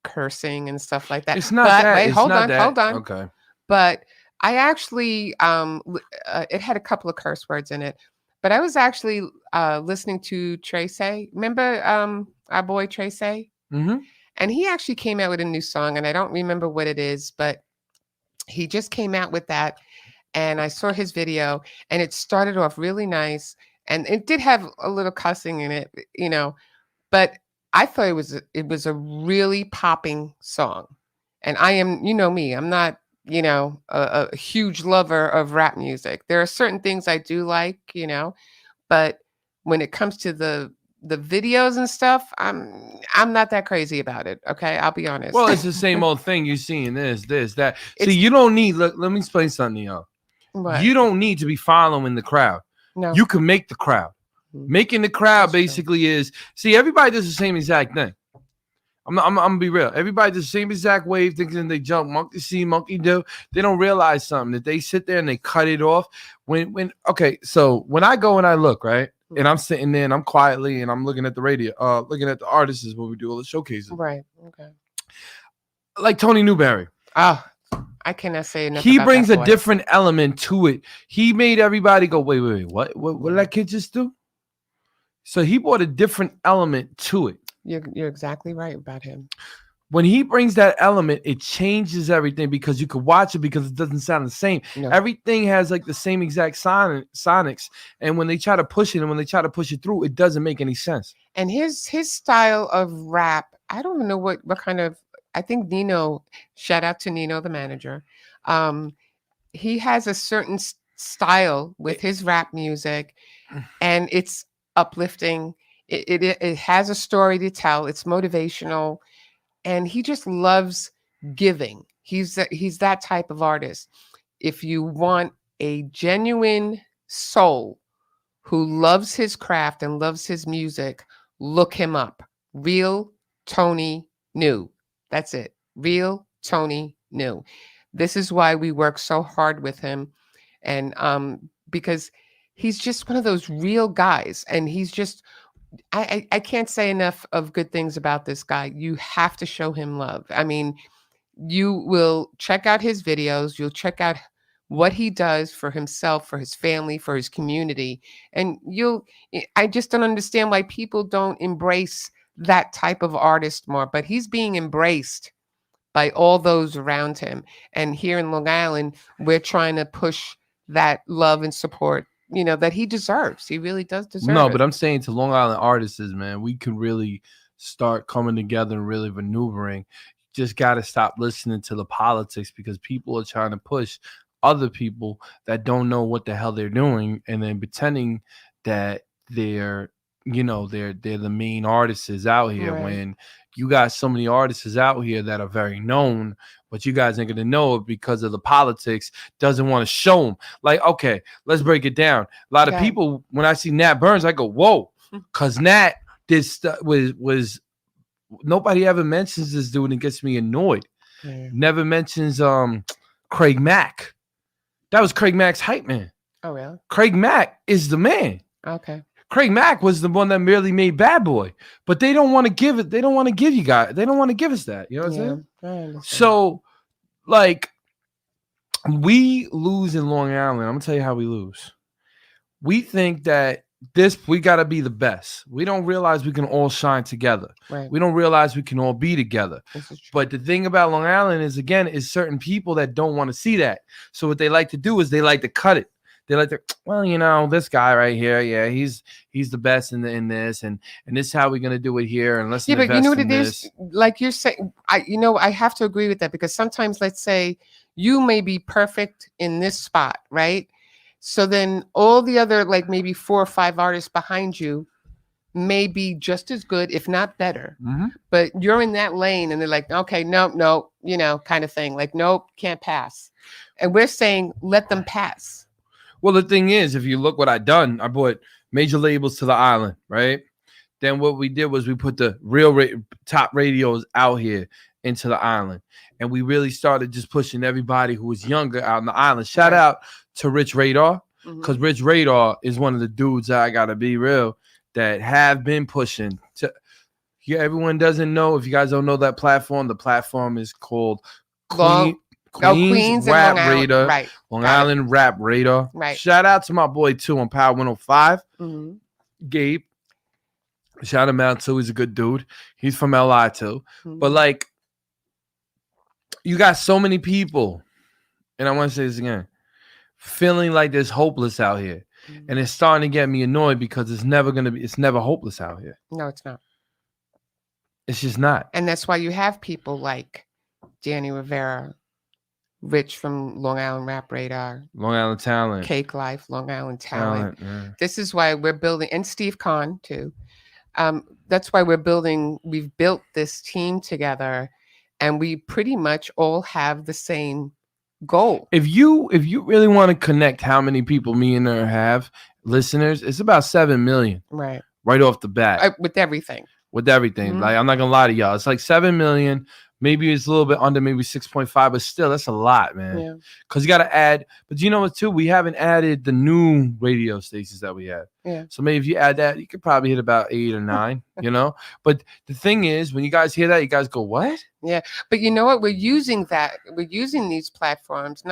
cursing and stuff like that. It's not But that. wait, It's hold not on, that. hold on. Okay. But I actually it had a couple of curse words in it. But I was actually listening to Tracy. Remember our boy Tracy? Mm-hmm. And he actually came out with a new song, and I don't remember what it is, but he just came out with that. And I saw his video, and it started off really nice, and it did have a little cussing in it, but I thought it was a really popping song. And I am, me, I'm not, a huge lover of rap music. There are certain things I do like, but when it comes to the videos and stuff, I'm not that crazy about it. Okay, I'll be honest. Well, it's the same old thing. You're seeing this, that. It's- See, you don't need. Let me explain something to y'all. What? You don't need to be following the crowd. No. You can make the crowd. Making the crowd That's true. basically is, see, everybody does the same exact thing. I'm gonna be real. Everybody does the same exact wave, thinking they jump monkey see, monkey do. They don't realize something, that they sit there and they cut it off. Okay, so when I go and I look, right, and I'm sitting there and I'm quietly and I'm looking at the radio, looking at the artists is when we do all the showcases. Right. Okay. Like Tony Newberry. Oh, I cannot say enough. He about brings that a boy. different element to it. He made everybody go, wait, what did that kid just do? So he brought a different element to it. You're exactly right about him. When he brings that element, it changes everything, because you could watch it because it doesn't sound the same. No. Everything has like the same exact sonics, and when they try to push it and when they try to push it through, it doesn't make any sense. And his style of rap, I don't even know what kind of. I think Nino. Shout out to Nino, the manager. He has a certain style with his rap music, and it's uplifting. It has a story to tell. It's motivational, and he just loves giving. He's that type of artist. If you want a genuine soul who loves his craft and loves his music, look him up. Real Tony New. That's it. Real Tony New. This is why we work so hard with him, and because he's just one of those real guys, and he's just. I can't say enough of good things about this guy. You have to show him love. I mean, you will check out his videos. You'll check out what he does for himself, for his family, for his community. And I just don't understand why people don't embrace that type of artist more, but he's being embraced by all those around him. And here in Long Island, we're trying to push that love and support, that he deserves. He really does deserve it. But I'm saying to Long Island artists, man, we can really start coming together and really maneuvering. You just got to stop listening to the politics, because people are trying to push other people that don't know what the hell they're doing, and then pretending that they're the main artists out here, Right. when you got so many artists out here that are very known, but you guys ain't gonna know it because of the politics. Doesn't want to show them. Like, okay, let's break it down. A lot of Okay. people, when I see Nat Burns, I go, whoa, because Nat did stuff was nobody ever mentions this dude, and it gets me annoyed. Yeah. Never mentions Craig Mack. That was Craig Mack's hype man. Oh, really? Craig Mack is the man. Okay. Craig Mack was the one that merely made Bad Boy, but they don't want to give it. They don't want to give you guys. They don't want to give us that. You know what I'm saying? I understand. So, like, we lose in Long Island. I'm gonna tell you how we lose. We think that we got to be the best. We don't realize we can all shine together. Right. We don't realize we can all be together. This is true. But the thing about Long Island is certain people that don't want to see that. So what they like to do is they like to cut it. They like to, well, this guy right here, yeah, he's the best in this, and this is how we're gonna do it here. And let's Yeah, but you invest know what in it this. is? Like you're saying, I have to agree with that, because sometimes, let's say you may be perfect in this spot, right? So then all the other, like maybe 4 or 5 artists behind you may be just as good, if not better. Mhm. But you're in that lane, and they're like, okay, no, kind of thing. Like, nope, can't pass. And we're saying let them pass. Well, the thing is, if you look what I done, I brought major labels to the island, right? Then what we did was we put the real top radios out here into the island. And we really started just pushing everybody who was younger out on the island. Shout out to Rich Radar, because Rich Radar is one of the dudes that I got to be real that have been pushing. Everyone doesn't know. If you guys don't know that platform, the platform is called Queens Rap Radar. Right. Long Island Rap Radar. Right. Shout out to my boy, too, on Power 105, Gabe. Shout him out, too. He's a good dude. He's from LI, too. But, like, you got so many people, and I want to say this again, feeling like there's hopeless out here. And it's starting to get me annoyed because it's never hopeless out here. No, it's not. It's just not. And that's why you have people like Danny Rivera, Rich from Long Island Rap Radar, Long Island Talent, Cake Life, Long Island Talent. Yeah. This is why we're building, and Steve Kahn too. That's why we've built this team together, and we pretty much all have the same goal. If you really want to connect how many people me and her have listeners, it's about 7 million. Right off the bat. With everything. Like, I'm not gonna lie to y'all. It's like 7 million. Maybe it's a little bit under, maybe 6.5, but still, that's a lot, man. Yeah. Because you got to add. But you know what, too? We haven't added the new radio stations that we have. Yeah. So maybe if you add that, you could probably hit about 8 or 9, you know? But the thing is, when you guys hear that, you guys go, what? Yeah. But you know what? We're using these platforms.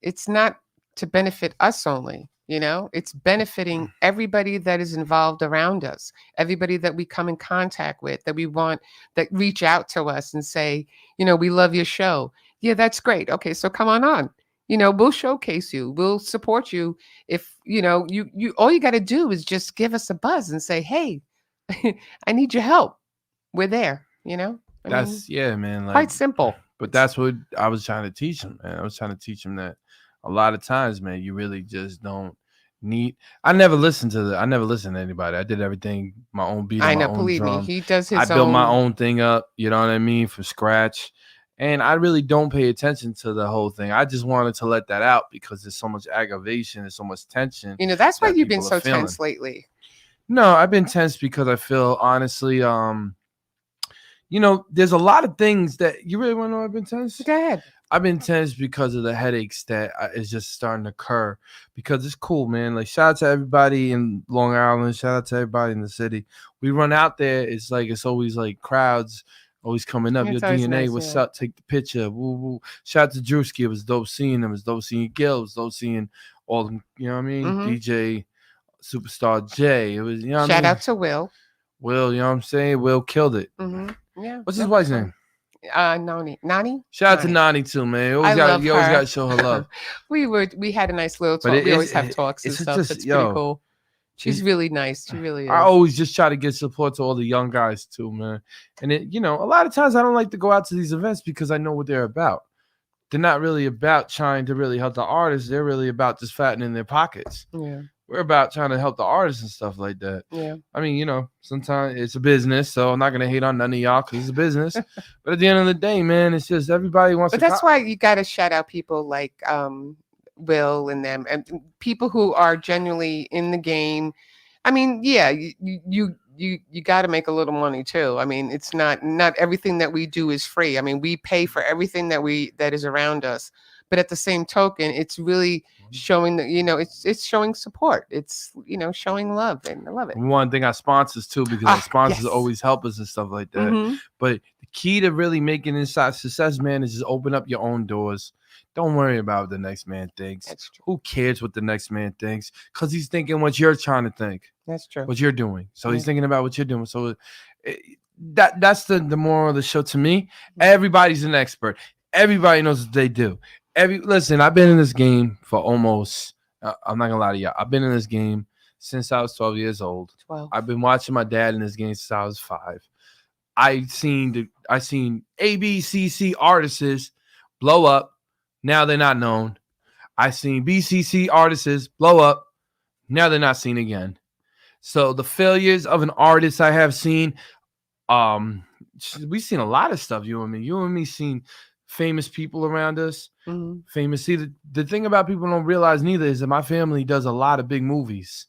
It's not to benefit us only. You know, it's benefiting everybody that is involved around us, everybody that we come in contact with, that we want, that reach out to us and say, you know, we love your show. Yeah, that's great. Okay, so come on. You know, we'll showcase you. We'll support you. If, you know, you all you got to do is just give us a buzz and say, hey, I need your help. We're there, you know? Man. Like, quite simple. But that's what I was trying to teach him, man. I was trying to teach him that a lot of times, man, you really just don't need. I never listened to anybody. I did everything my own beat. I know, believe me, he does his own. I built my own thing up, you know what I mean, from scratch. And I really don't pay attention to the whole thing. I just wanted to let that out because there's so much aggravation, there's so much tension. You know, that's why you've been so tense lately. No, I've been tense because I feel, honestly, you know, there's a lot of things that you really want to know. I've been tense. Go ahead. I've been tense because of the headaches that is just starting to occur. Because it's cool, man. Like, shout out to everybody in Long Island. Shout out to everybody in the city. We run out there. It's always like crowds always coming up. Your DNA, nice, what's up? Take the picture. Woo woo. Shout out to Drewski. It was dope seeing him. It was dope seeing Gil. It was dope seeing all them. You know what I mean? DJ Superstar J. It was. You know what shout I mean? Out to Will. Will, you know what I'm saying? Will killed it. Yeah. What's his wife's name? Nani. Shout out to Nani too, man. You always got to show her love. we had a nice little talk. We always have talks and stuff. It's pretty cool. She's really nice. She really is. I always just try to get support to all the young guys too, man. And you know, a lot of times I don't like to go out to these events because I know what they're about. They're not really about trying to really help the artists. They're really about just fattening their pockets. Yeah. We're about trying to help the artists and stuff like that. Yeah. I mean, you know, sometimes it's a business, so I'm not gonna hate on none of y'all because it's a business. But at the end of the day, man, it's just everybody wants. But that's why you got to shout out people like Will and them, and people who are genuinely in the game. I mean, yeah, you got to make a little money too. I mean, it's not everything that we do is free. I mean, we pay for everything that is around us. But at the same token, it's really showing that, you know, it's showing support. It's, you know, showing love, and I love it. We want to thank our sponsors too, because our sponsors always help us and stuff like that. But the key to really making inside success, man, is just open up your own doors. Don't worry about what the next man thinks. That's true. Who cares what the next man thinks? Because he's thinking what you're trying to think. That's true. What you're doing. So he's thinking about what you're doing. So that's the moral of the show to me. Everybody's an expert. Everybody knows what they do. Listen, I've been in this game for almost, I'm not gonna lie to y'all, I've been in this game since I was 12 years old. 12. I've been watching my dad in this game since I was 5. I seen ABCC artists blow up. Now they're not known. I seen BCC artists blow up. Now they're not seen again. So the failures of an artist I have seen, we've seen a lot of stuff. You and me seen famous people around us. Mhm. Famous. See, the thing about people don't realize neither is that my family does a lot of big movies.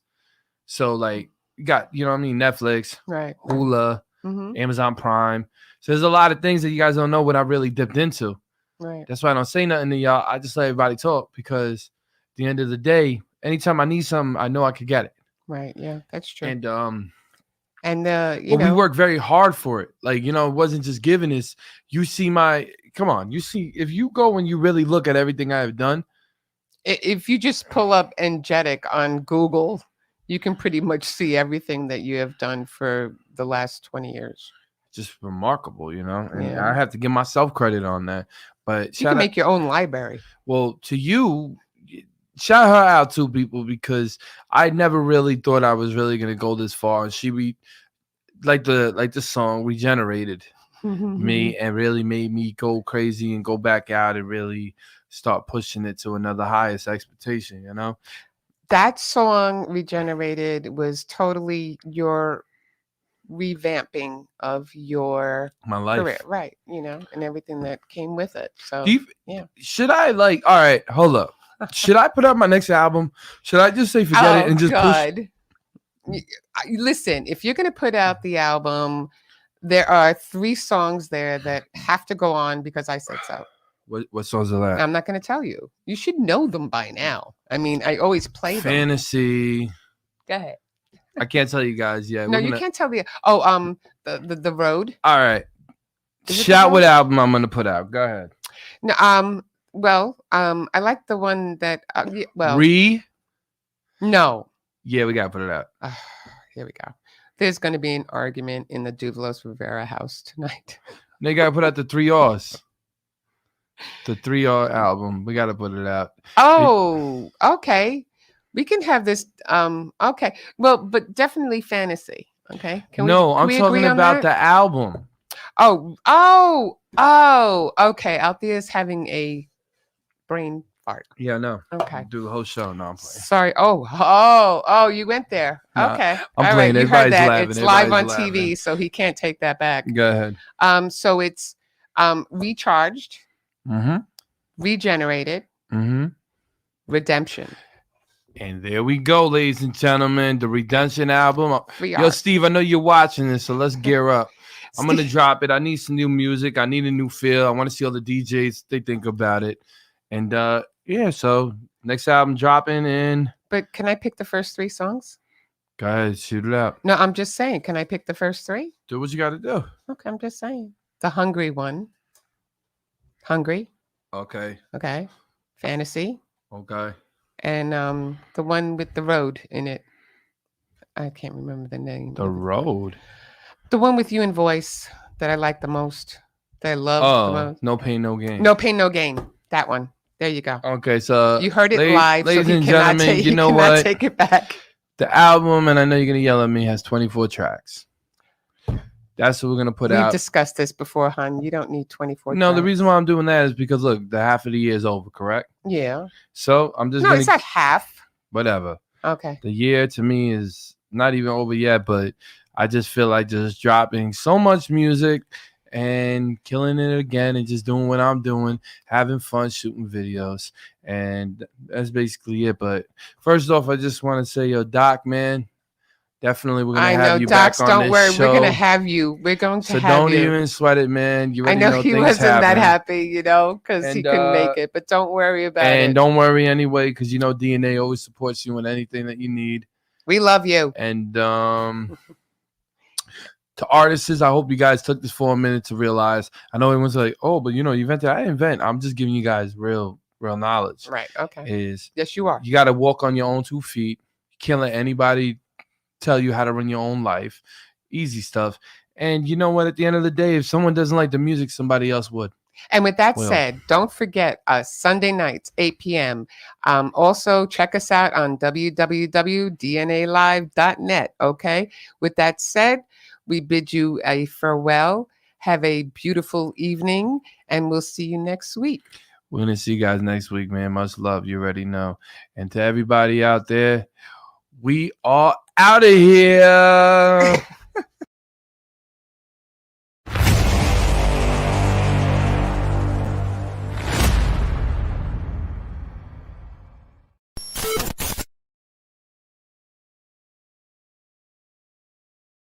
So like, you got, you know what I mean, Netflix, Right. Hulu, Mhm. Amazon Prime. So there's a lot of things that you guys don't know what I really dipped into. Right. That's why I don't say nothing to y'all. I just let everybody talk because at the end of the day, anytime I need something, I know I could get it. Right. Yeah, that's true. And You we know, work very hard for it. Like, you know, it wasn't just given. Is you see come on, you see, if you go and you really look at everything I have done, if you just pull up Energetic on Google, you can pretty much see everything that you have done for the last 20 years. just remarkable, you know. And Yeah. I have to give myself credit on that. But You shout can out, make your own library. well, to you, shout her out to people because I never really thought I was really gonna go this far. And she like the song regenerated me and really made me go crazy and go back out and really start pushing it to another highest expectation, you know. That song Regenerated was totally your revamping of your My life. career, right? You know, and everything that came with it. So yeah. Should I all right, hold up. Should I put out my next album? Should I just say forget it and just push? Listen, if you're going to put out the album, there are 3 songs there that have to go on because I said so. What songs are that? I'm not going to tell you. You should know them by now. I mean, I always play them. Fantasy. Go ahead. I can't tell you guys yet. No, you can't tell the the road. All right. Is it The Shout what Road? album I'm gonna put out. Go ahead. No, I like the one that no. Yeah, we gotta put it out. Here we go. There's going to be an argument in the Duvelos Rivera house tonight. They gotta put out the 3 R's. The 3 R album. We gotta put it out. Oh, okay. We can have this. Okay. Well, but definitely fantasy. Okay. I'm we talking agree on about that? the album. Oh. Okay. Althea's having a brain fart. Yeah, no. Okay. Do the whole show. No, I'm playing. Sorry. Oh, you went there. Nah, Okay. I'm All playing. right. You heard Everybody's that. laughing. It's live on Everybody's TV, laughing. so he can't take that back. Go ahead. So it's recharged, Mm-hmm. regenerated, Mm-hmm. redemption. And there we go, ladies and gentlemen. The Redemption album. 3 Yo, R's. Steve, I know you're watching this, so let's gear up. I'm gonna drop it. I need some new music. I need a new feel. I want to see all the DJs they think about it. And yeah, so next album dropping in. But can I pick the first 3 songs? Go ahead, shoot it out. No, I'm just saying. Can I pick the first 3? Do what you gotta do. Okay, I'm just saying. The Hungry one. Hungry. Okay. Okay. Fantasy. Okay. And the one with the road in it. I can't remember the name. The Road. The one with you and voice that I like the most. That I love the Oh, most. No Pain, No Gain. No Pain, No Gain. That one. There you go. Okay, so You heard it ladies- live, so ladies he and cannot gentlemen, take, you he know cannot what? take it back. The album, and I know you're gonna yell at me, has 24 tracks. That's what we're gonna put We've out. discussed this before, hon. You don't need 24 No, the tracks. reason why I'm doing that is because look, the half of the year is over, correct? Yeah. So I'm just No, gonna it's not half. whatever. Okay. The year to me is not even over yet, but I just feel like just dropping so much music and killing it again and just doing what I'm doing, having fun shooting videos. And that's basically it. But first off, I just want to say, yo, Doc, man, definitely we're gonna I have know, you Docs, back on don't this worry. show. We're going to have you. We're going to so have don't you. even sweat it, man. You I already know know he things wasn't that happen. happy, you know, because he And, couldn't make it. But don't worry about And it. don't worry anyway, because you know DNA always supports you in anything that you need. We love you. And to artists, I hope you guys took this for a minute to realize. I know everyone's like, "Oh, but you know, you invented." I didn't invent. I'm just giving you guys real knowledge. Right. Okay. Is Yes, you are. you got to walk on your own 2 feet. You can't let anybody tell you how to run your own life. Easy stuff. And you know what? At the end of the day, if someone doesn't like the music, somebody else would. And with that Well. said, don't forget us Sunday nights, 8 p.m. Also, check us out on www.dnalive.net. Okay. With that said, we bid you a farewell. Have a beautiful evening, and we'll see you next week. We're gonna see you guys next week, man. Much love. You already know. And to everybody out there, we are out of here.